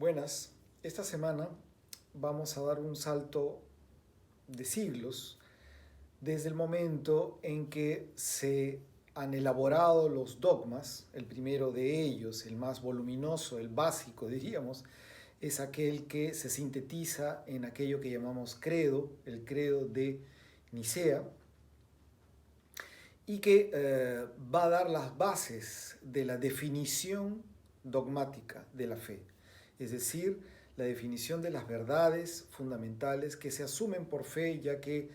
Buenas, esta semana vamos a dar un salto de siglos desde el momento en que se han elaborado los dogmas. El primero de ellos, el más voluminoso, el básico diríamos, es aquel que se sintetiza en aquello que llamamos credo, el credo de Nicea, y que va a dar las bases de la definición dogmática de la fe, es decir, la definición de las verdades fundamentales que se asumen por fe, ya que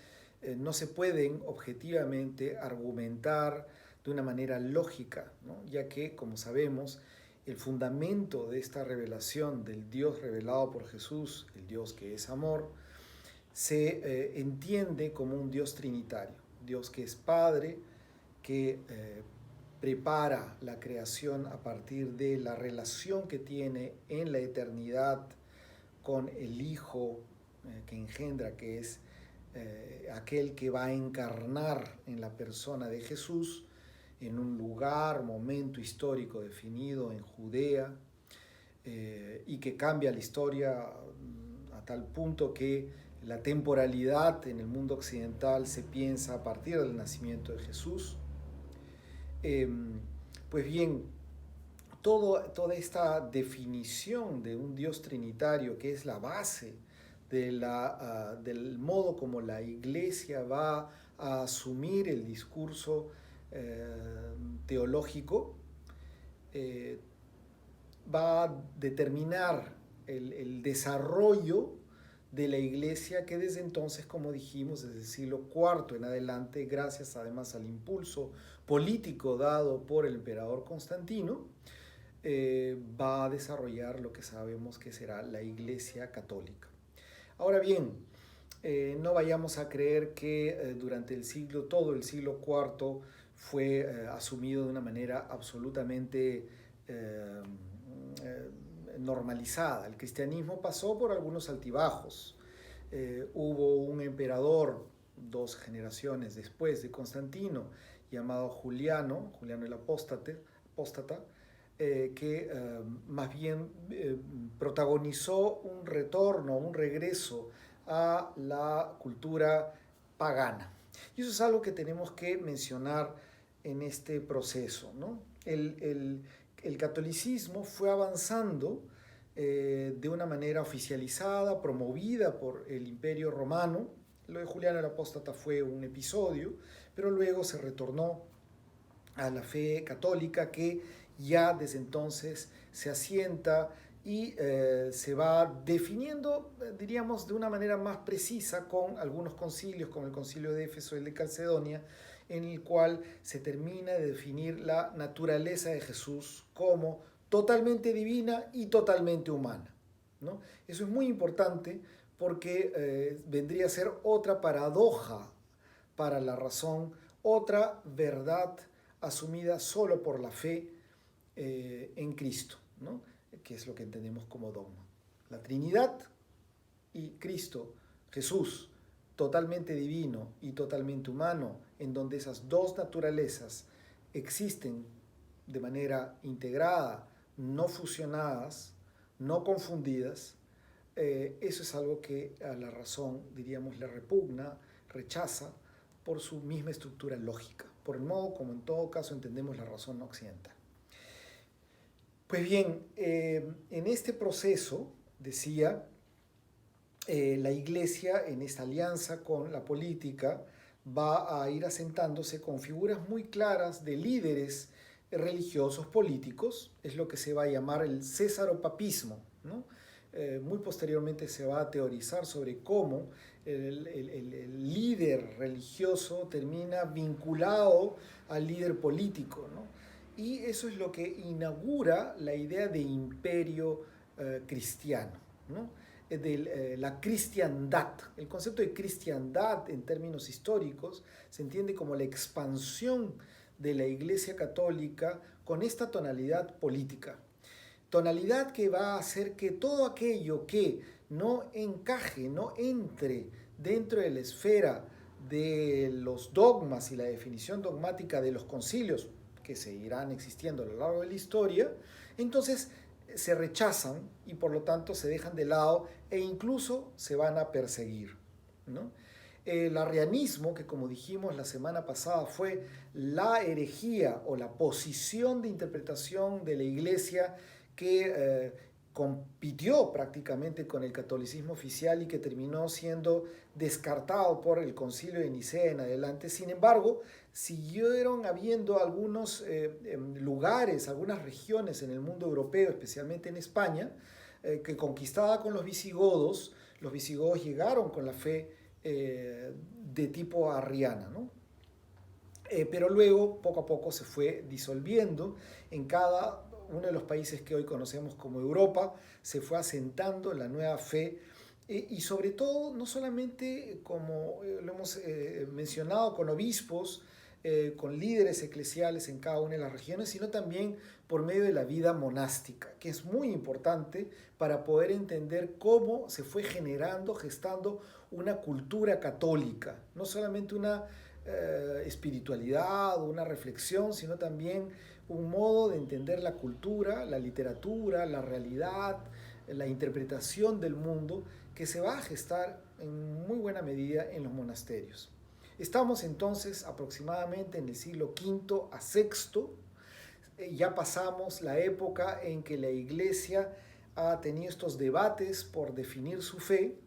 no se pueden objetivamente argumentar de una manera lógica, ¿no? Ya que, como sabemos, el fundamento de esta revelación del Dios revelado por Jesús, el Dios que es amor, se entiende como un Dios trinitario, Dios que es Padre, que prepara la creación a partir de la relación que tiene en la eternidad con el Hijo que engendra, que es aquel que va a encarnar en la persona de Jesús en un lugar, momento histórico definido en Judea, y que cambia la historia a tal punto que la temporalidad en el mundo occidental se piensa a partir del nacimiento de Jesús. Pues bien, toda esta definición de un Dios trinitario, que es la base del modo como la Iglesia va a asumir el discurso teológico, va a determinar el desarrollo de la Iglesia, que desde entonces, como dijimos, desde el siglo IV en adelante, gracias además al impulso político dado por el emperador Constantino, va a desarrollar lo que sabemos que será la Iglesia católica. Ahora bien, no vayamos a creer que durante todo el siglo IV fue asumido de una manera absolutamente normalizada. El cristianismo pasó por algunos altibajos. Hubo un emperador 2 generaciones después de Constantino, llamado Juliano el apóstata, que más bien protagonizó un retorno, un regreso a la cultura pagana. Y eso es algo que tenemos que mencionar en este proceso, ¿no? El catolicismo fue avanzando de una manera oficializada, promovida por el Imperio Romano. Lo de Juliano el Apóstata fue un episodio, pero luego se retornó a la fe católica, que ya desde entonces se asienta y se va definiendo, diríamos, de una manera más precisa con algunos concilios, como el concilio de Éfeso y el de Calcedonia, en el cual se termina de definir la naturaleza de Jesús como totalmente divina y totalmente humana, ¿no? Eso es muy importante porque vendría a ser otra paradoja para la razón, otra verdad asumida solo por la fe en Cristo, ¿no? Que es lo que entendemos como dogma. La Trinidad y Cristo, Jesús, totalmente divino y totalmente humano, en donde esas dos naturalezas existen de manera integrada, no fusionadas, no confundidas. Eso es algo que a la razón, diríamos, le repugna, rechaza por su misma estructura lógica, por el modo como en todo caso entendemos la razón occidental. Pues bien, en este proceso, decía, la Iglesia, en esta alianza con la política, va a ir asentándose con figuras muy claras de líderes religiosos políticos. Es lo que se va a llamar el césaropapismo, ¿no? Muy posteriormente se va a teorizar sobre cómo el líder religioso termina vinculado al líder político, ¿no? Y eso es lo que inaugura la idea de imperio cristiano, ¿no? De la cristiandad. El concepto de cristiandad en términos históricos se entiende como la expansión de la Iglesia Católica con esta tonalidad política. Tonalidad que va a hacer que todo aquello que no encaje, no entre dentro de la esfera de los dogmas y la definición dogmática de los concilios que seguirán existiendo a lo largo de la historia, entonces se rechazan y por lo tanto se dejan de lado e incluso se van a perseguir, ¿no? El arrianismo, que como dijimos la semana pasada fue la herejía o la posición de interpretación de la Iglesia que compitió prácticamente con el catolicismo oficial y que terminó siendo descartado por el Concilio de Nicea en adelante. Sin embargo, siguieron habiendo algunos lugares, algunas regiones en el mundo europeo, especialmente en España, que conquistada con los visigodos llegaron con la fe de tipo arriana, ¿no? Pero luego, poco a poco, se fue disolviendo en cada uno de los países que hoy conocemos como Europa, se fue asentando la nueva fe y sobre todo, no solamente como lo hemos mencionado, con obispos, con líderes eclesiales en cada una de las regiones, sino también por medio de la vida monástica, que es muy importante para poder entender cómo se fue generando, gestando una cultura católica, no solamente una espiritualidad o una reflexión, sino también un modo de entender la cultura, la literatura, la realidad, la interpretación del mundo que se va a gestar en muy buena medida en los monasterios. Estamos entonces aproximadamente en el siglo V a VI, ya pasamos la época en que la Iglesia ha tenido estos debates por definir su fe,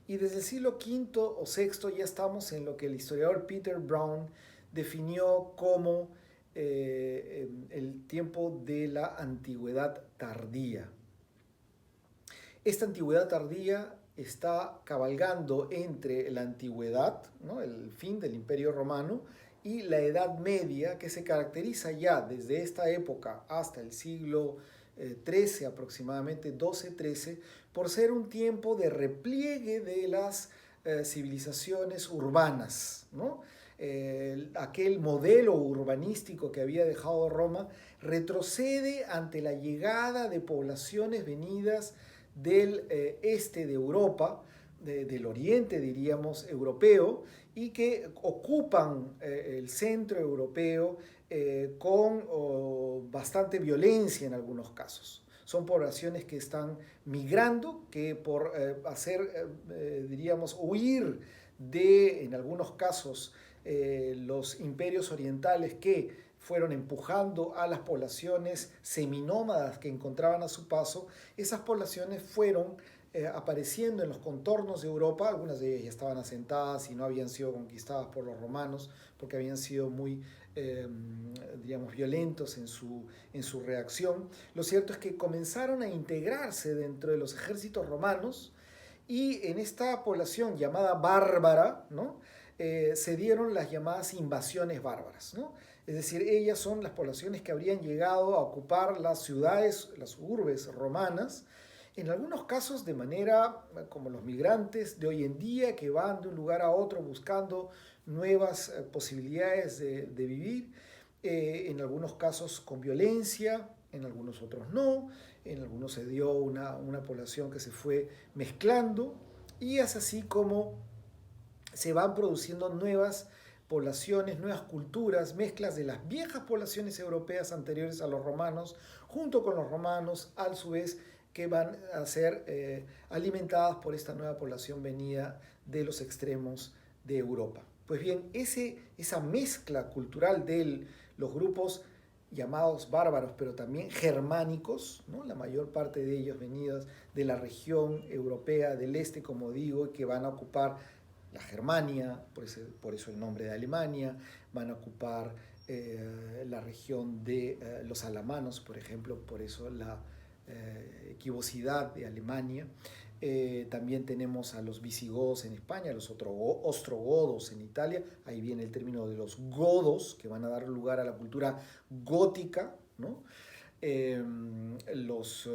y desde el siglo V o VI ya estamos en lo que el historiador Peter Brown definió como el tiempo de la antigüedad tardía. Esta antigüedad tardía está cabalgando entre la antigüedad, ¿no?, el fin del Imperio Romano, y la Edad Media, que se caracteriza ya desde esta época hasta el siglo XIII, aproximadamente 12-13, por ser un tiempo de repliegue de las civilizaciones urbanas, ¿no? Aquel modelo urbanístico que había dejado Roma retrocede ante la llegada de poblaciones venidas del este de Europa, del oriente, diríamos, europeo, y que ocupan el centro europeo con bastante violencia en algunos casos. Son poblaciones que están migrando, que por diríamos, huir de, en algunos casos, los imperios orientales que fueron empujando a las poblaciones seminómadas que encontraban a su paso, esas poblaciones fueron apareciendo en los contornos de Europa. Algunas de ellas ya estaban asentadas y no habían sido conquistadas por los romanos porque habían sido muy, digamos, violentos en su reacción. Lo cierto es que comenzaron a integrarse dentro de los ejércitos romanos y en esta población llamada bárbara, ¿no?, se dieron las llamadas invasiones bárbaras, ¿no? Es decir, ellas son las poblaciones que habrían llegado a ocupar las ciudades, las urbes romanas, en algunos casos de manera como los migrantes de hoy en día que van de un lugar a otro buscando nuevas posibilidades de vivir, en algunos casos con violencia, en algunos otros no, en algunos se dio una población que se fue mezclando, y es así como se van produciendo nuevas poblaciones, nuevas culturas, mezclas de las viejas poblaciones europeas anteriores a los romanos, junto con los romanos, a su vez, que van a ser alimentadas por esta nueva población venida de los extremos de Europa. Pues bien, esa mezcla cultural de los grupos llamados bárbaros, pero también germánicos, ¿no?, la mayor parte de ellos venidos de la región europea del este, como digo, que van a ocupar la Germania, por eso el nombre de Alemania, van a ocupar la región de los alamanos, por ejemplo, por eso la equivocidad de Alemania. También tenemos a los visigodos en España, los ostrogodos en Italia, ahí viene el término de los godos, que van a dar lugar a la cultura gótica, ¿no? Los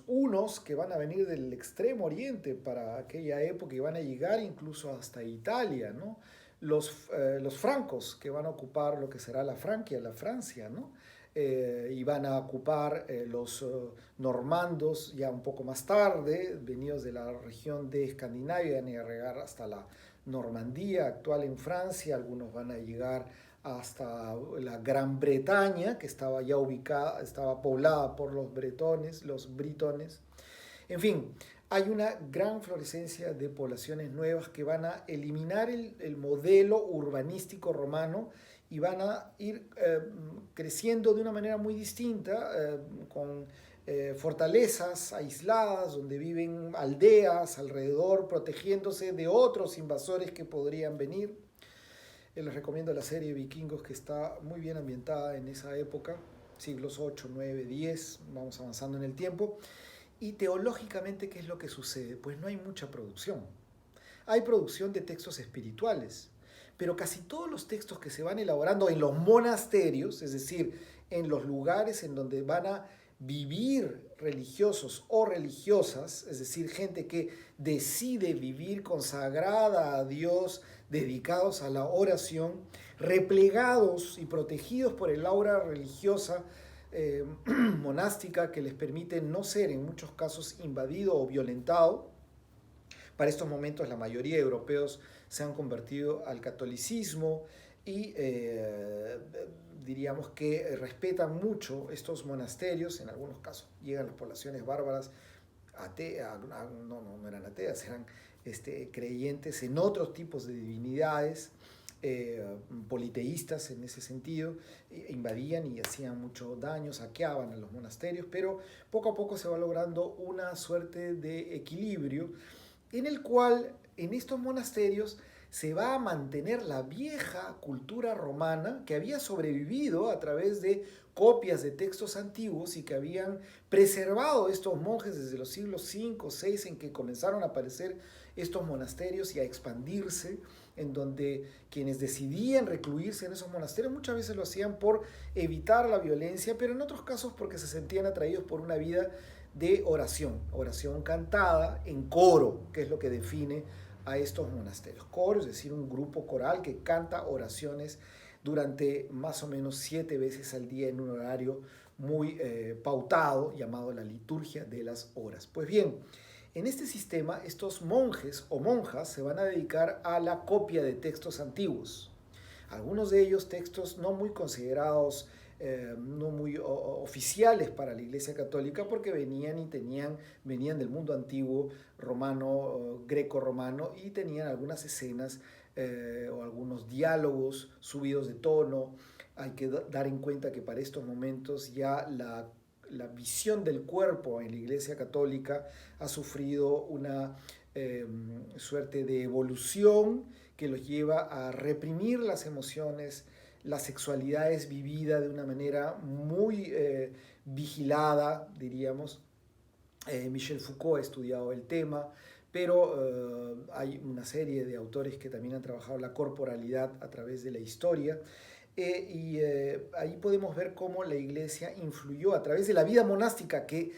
hunos, que van a venir del extremo oriente para aquella época y van a llegar incluso hasta Italia, ¿no? Los francos, que van a ocupar lo que será la Francia, ¿no? Y van a ocupar los normandos ya un poco más tarde, venidos de la región de Escandinavia, van a llegar hasta la Normandía actual en Francia, algunos van a llegar hasta la Gran Bretaña, que estaba ya ubicada, estaba poblada por los bretones, los britones. En fin, hay una gran florescencia de poblaciones nuevas que van a eliminar el modelo urbanístico romano y van a ir creciendo de una manera muy distinta, con fortalezas aisladas, donde viven aldeas alrededor, protegiéndose de otros invasores que podrían venir. Les recomiendo la serie Vikingos, que está muy bien ambientada en esa época, siglos 8, 9, 10, vamos avanzando en el tiempo. Y teológicamente, ¿qué es lo que sucede? Pues no hay mucha producción. Hay producción de textos espirituales, pero casi todos los textos que se van elaborando en los monasterios, es decir, en los lugares en donde van a vivir religiosos o religiosas, es decir, gente que decide vivir consagrada a Dios, dedicados a la oración, replegados y protegidos por el aura religiosa monástica que les permite no ser en muchos casos invadido o violentado. Para estos momentos la mayoría de europeos se han convertido al catolicismo y diríamos que respetan mucho estos monasterios. En algunos casos llegan las poblaciones bárbaras ateas, no eran ateas, eran creyentes en otros tipos de divinidades, politeístas en ese sentido, invadían y hacían mucho daño, saqueaban a los monasterios, pero poco a poco se va logrando una suerte de equilibrio en el cual en estos monasterios se va a mantener la vieja cultura romana que había sobrevivido a través de copias de textos antiguos y que habían preservado estos monjes desde los siglos 5 o 6 en que comenzaron a aparecer estos monasterios y a expandirse, en donde quienes decidían recluirse en esos monasterios muchas veces lo hacían por evitar la violencia, pero en otros casos porque se sentían atraídos por una vida de oración, oración cantada en coro, que es lo que define a estos monasterios. Coro, es decir, un grupo coral que canta oraciones durante más o menos 7 veces al día en un horario muy pautado, llamado la liturgia de las horas. Pues bien, en este sistema estos monjes o monjas se van a dedicar a la copia de textos antiguos. Algunos de ellos textos no muy considerados, no muy oficiales para la Iglesia Católica, porque venían del mundo antiguo romano, greco-romano, y tenían algunas escenas o algunos diálogos subidos de tono. Hay que dar en cuenta que para estos momentos ya la visión del cuerpo en la Iglesia Católica ha sufrido una suerte de evolución que los lleva a reprimir las emociones. La sexualidad es vivida de una manera muy vigilada, diríamos. Michel Foucault ha estudiado el tema, pero hay una serie de autores que también han trabajado la corporalidad a través de la historia. Ahí podemos ver cómo la Iglesia influyó a través de la vida monástica, que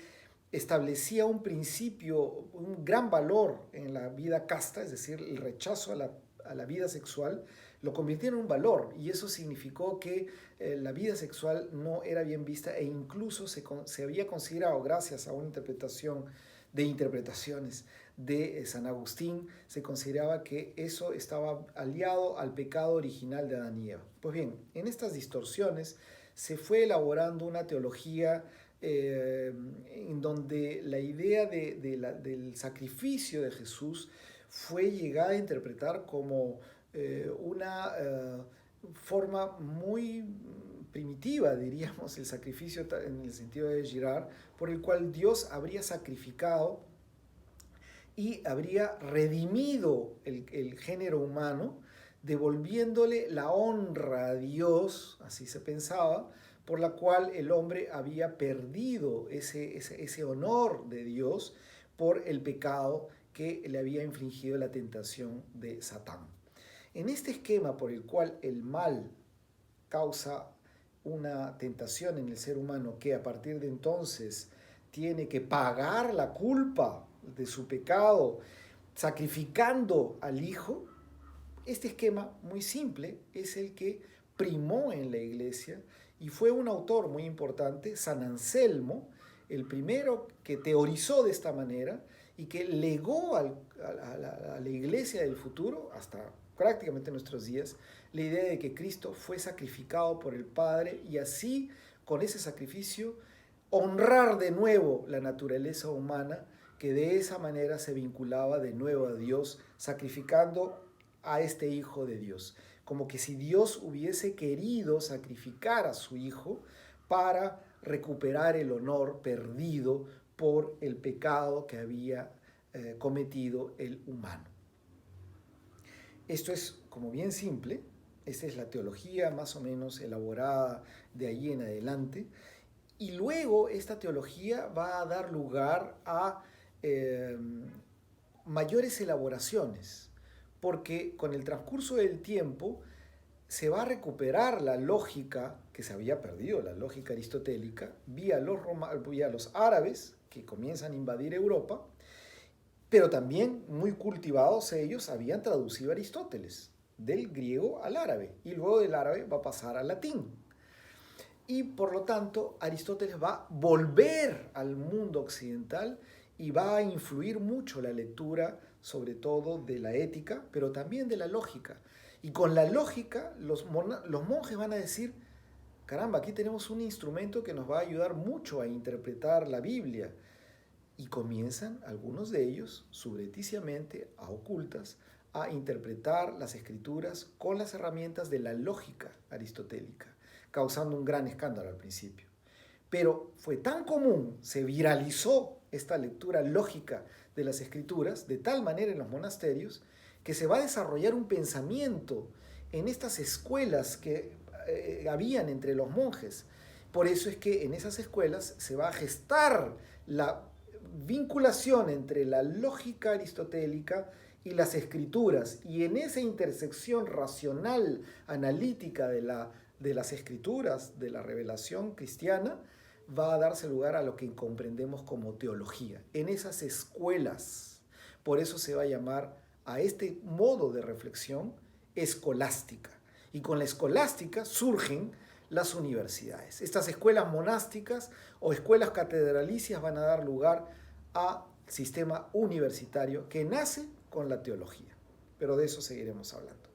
establecía un principio, un gran valor en la vida casta, es decir, el rechazo a la vida sexual, lo convirtieron en un valor, y eso significó que la vida sexual no era bien vista, e incluso se había considerado, gracias a una interpretación de interpretaciones de San Agustín, se consideraba que eso estaba aliado al pecado original de Adán y Eva. Pues bien, en estas distorsiones se fue elaborando una teología en donde la idea del sacrificio de Jesús fue llegada a interpretar como una forma muy primitiva, diríamos, el sacrificio en el sentido de Girard, por el cual Dios habría sacrificado y habría redimido el género humano, devolviéndole la honra a Dios, así se pensaba, por la cual el hombre había perdido ese honor de Dios por el pecado que le había infligido la tentación de Satán. En este esquema por el cual el mal causa una tentación en el ser humano, que a partir de entonces tiene que pagar la culpa de su pecado sacrificando al Hijo, este esquema muy simple es el que primó en la Iglesia, y fue un autor muy importante, San Anselmo, el primero que teorizó de esta manera y que legó a la Iglesia del futuro hasta prácticamente en nuestros días, la idea de que Cristo fue sacrificado por el Padre y así, con ese sacrificio, honrar de nuevo la naturaleza humana, que de esa manera se vinculaba de nuevo a Dios, sacrificando a este Hijo de Dios. Como que si Dios hubiese querido sacrificar a su Hijo para recuperar el honor perdido por el pecado que había cometido el humano. Esto es como bien simple, esta es la teología más o menos elaborada de allí en adelante, y luego esta teología va a dar lugar a mayores elaboraciones, porque con el transcurso del tiempo se va a recuperar la lógica que se había perdido, la lógica aristotélica, vía los árabes que comienzan a invadir Europa, pero también muy cultivados ellos habían traducido a Aristóteles del griego al árabe y luego del árabe va a pasar al latín. Y por lo tanto Aristóteles va a volver al mundo occidental y va a influir mucho la lectura, sobre todo de la ética, pero también de la lógica. Y con la lógica los monjes van a decir, caramba, aquí tenemos un instrumento que nos va a ayudar mucho a interpretar la Biblia. Y comienzan algunos de ellos, subrepticiamente, a ocultas, a interpretar las escrituras con las herramientas de la lógica aristotélica, causando un gran escándalo al principio. Pero fue tan común, se viralizó esta lectura lógica de las escrituras, de tal manera en los monasterios, que se va a desarrollar un pensamiento en estas escuelas que habían entre los monjes. Por eso es que en esas escuelas se va a gestar la vinculación entre la lógica aristotélica y las escrituras, y en esa intersección racional, analítica de las escrituras, de la revelación cristiana, va a darse lugar a lo que comprendemos como teología, en esas escuelas. Por eso se va a llamar a este modo de reflexión escolástica. Y con la escolástica surgen las universidades. Estas escuelas monásticas o escuelas catedralicias van a dar lugar al sistema universitario que nace con la teología. Pero de eso seguiremos hablando.